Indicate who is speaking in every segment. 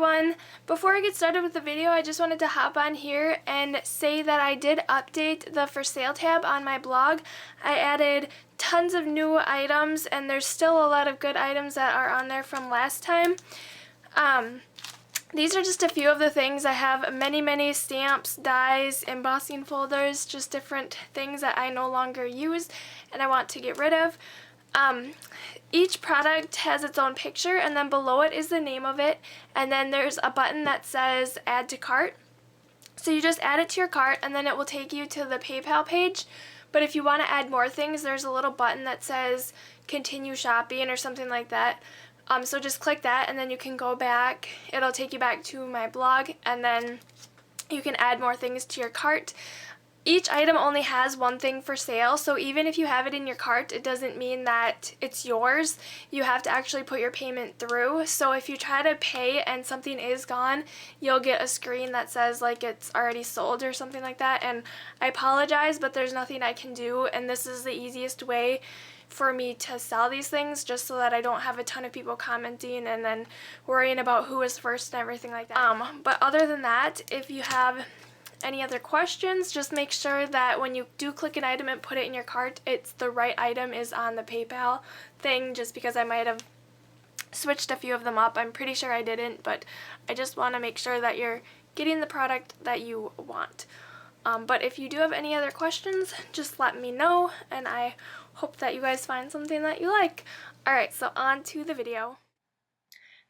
Speaker 1: everyone! Before I get started with the video, I just wanted to hop on here and say that I did update the for sale tab on my blog. I added tons of new items and there's still a lot of good items that are on there from last time. These are just a few of the things. I have many stamps, dies, embossing folders, just different things that I no longer use and I want to get rid of. Each product has its own picture and then below it is the name of it, and then there's a button that says add to cart. So you just add it to your cart and then it will take you to the PayPal page. But if you want to add more things, there's a little button that says continue shopping or something like that. So just click that and then you can go back. It'll take you back to my blog and then you can add more things to your cart. Each item only has one thing for sale, so even if you have it in your cart, it doesn't mean that it's yours. You have to actually put your payment through. So if you try to pay and something is gone, you'll get a screen that says like it's already sold or something like that. And I apologize, but there's nothing I can do, and this is the easiest way for me to sell these things, just so that I don't have a ton of people commenting and then worrying about who was first and everything like that. But other than that, if you have any other questions, just make sure that when you do click an item and put it in your cart, it's the right item is on the PayPal thing, just because I might have switched a few of them up. I'm pretty sure I didn't, but I just want to make sure that you're getting the product that you want. But if you do have any other questions, just let me know, and I hope that you guys find something that you like. Alright, so on to the video.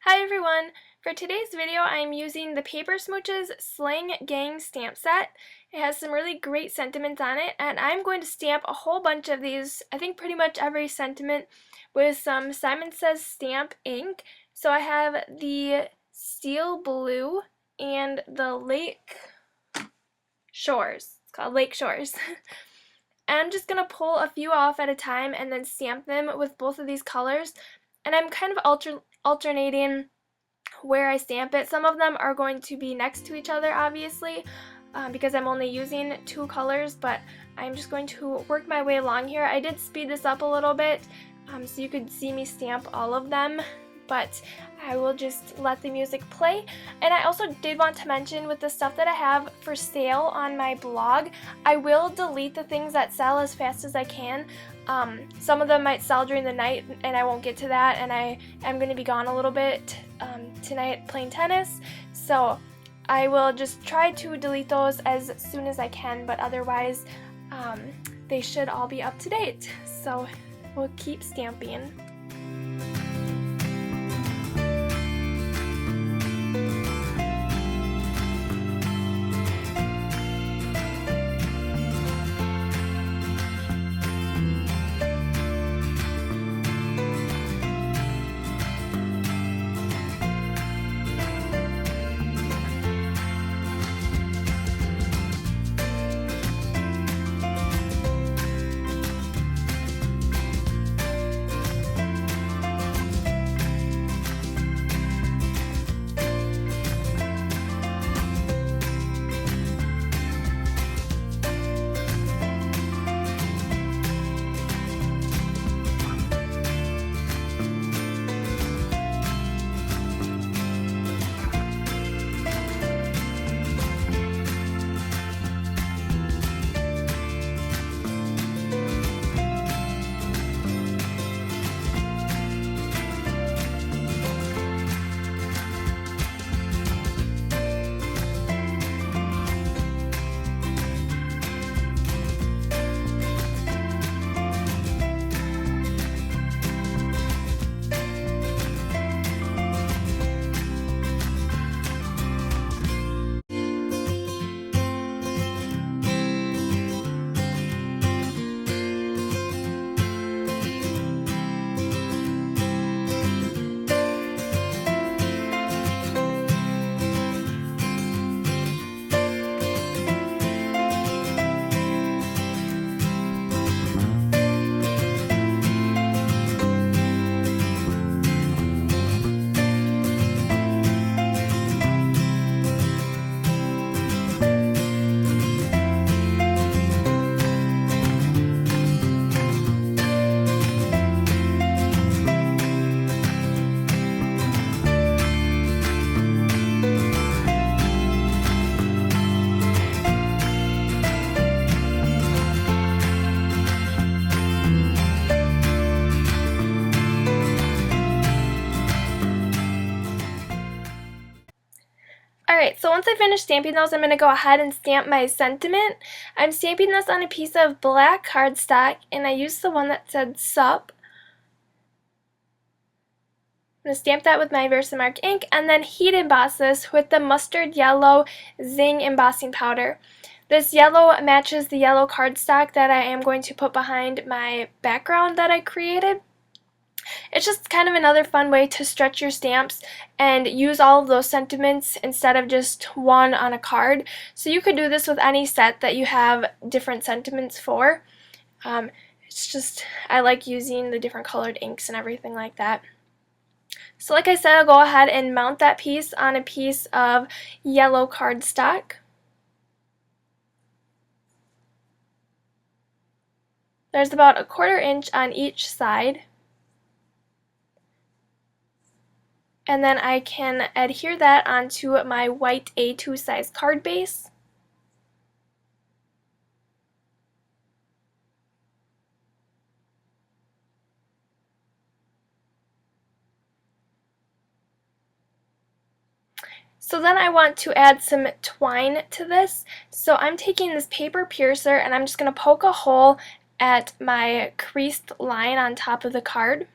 Speaker 1: Hi everyone! For today's video, I'm using the Paper Smooches Sling Gang stamp set. It has some really great sentiments on it, and I'm going to stamp a whole bunch of these, I think pretty much every sentiment, with some Simon Says stamp ink. So I have the Steel Blue and the Lake Shores. It's called Lake Shores. I'm just going to pull a few off at a time and then stamp them with both of these colors. And I'm kind of alternating where I stamp it. Some of them are going to be next to each other, obviously, because I'm only using two colors, but I'm just going to work my way along here. I did speed this up a little bit so you could see me stamp all of them, but I will just let the music play. And I also did want to mention, with the stuff that I have for sale on my blog, I will delete the things that sell as fast as I can. Some of them might sell during the night and I won't get to that, and I am going to be gone a little bit tonight playing tennis, so I will just try to delete those as soon as I can, but otherwise they should all be up to date, so we'll keep stamping. Alright, so once I finish stamping those, I'm going to go ahead and stamp my sentiment. I'm stamping this on a piece of black cardstock, and I used the one that said SUP. I'm going to stamp that with my Versamark ink, and then heat emboss this with the mustard yellow Zing embossing powder. This yellow matches the yellow cardstock that I am going to put behind my background that I created. It's just kind of another fun way to stretch your stamps and use all of those sentiments instead of just one on a card. So you could do this with any set that you have different sentiments for. It's just, I like using the different colored inks and everything like that. So like I said, I'll go ahead and mount that piece on a piece of yellow cardstock. There's about a 1/4 inch on each side. And then I can adhere that onto my white A2 size card base. So then I want to add some twine to this. So I'm taking this paper piercer and I'm just going to poke a hole at my creased line on top of the card.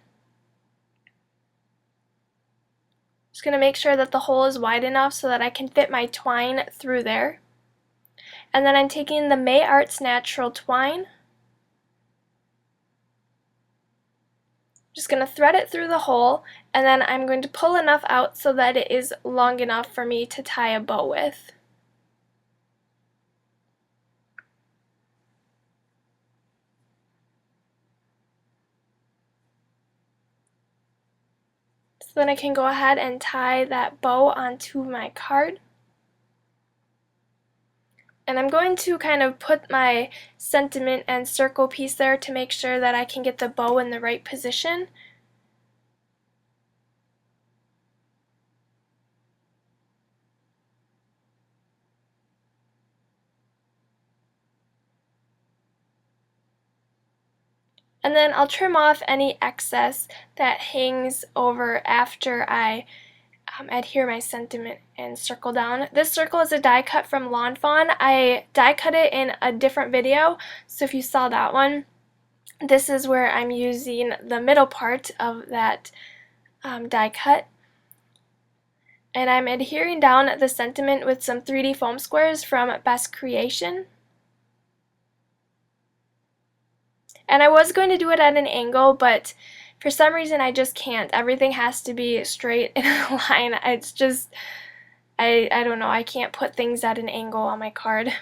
Speaker 1: Just going to make sure that the hole is wide enough so that I can fit my twine through there. And then I'm taking the May Arts Natural twine. Just going to thread it through the hole, and then I'm going to pull enough out so that it is long enough for me to tie a bow with. So then I can go ahead and tie that bow onto my card. And I'm going to kind of put my sentiment and circle piece there to make sure that I can get the bow in the right position. And then I'll trim off any excess that hangs over after I adhere my sentiment and circle down. This circle is a die cut from Lawn Fawn. I die cut it in a different video, so if you saw that one, this is where I'm using the middle part of that die cut. And I'm adhering down the sentiment with some 3D foam squares from Best Creation. And I was going to do it at an angle, but for some reason I just can't. Everything has to be straight in a line. It's just, I don't know, I can't put things at an angle on my card.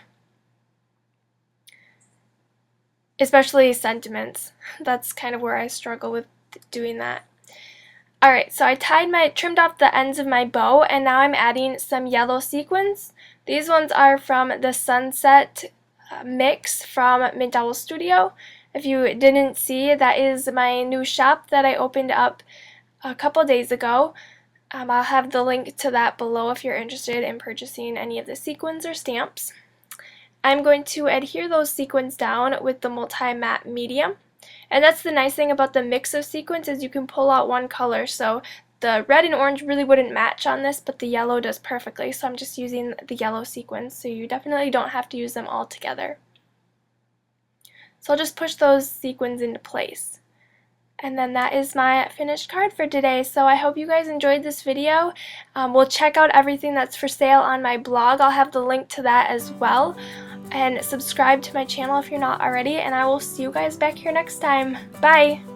Speaker 1: Especially sentiments. That's kind of where I struggle with doing that. Alright, so I trimmed off the ends of my bow, and now I'm adding some yellow sequins. These ones are from the Sunset Mix from McDowell Studio. If you didn't see, that is my new shop that I opened up a couple days ago. I'll have the link to that below if you're interested in purchasing any of the sequins or stamps. I'm going to adhere those sequins down with the multi-matte medium. And that's the nice thing about the mix of sequins is you can pull out one color. So the red and orange really wouldn't match on this, but the yellow does perfectly. So I'm just using the yellow sequins, so you definitely don't have to use them all together. So I'll just push those sequins into place. And then that is my finished card for today. So I hope you guys enjoyed this video. We'll check out everything that's for sale on my blog. I'll have the link to that as well. And subscribe to my channel if you're not already. And I will see you guys back here next time. Bye!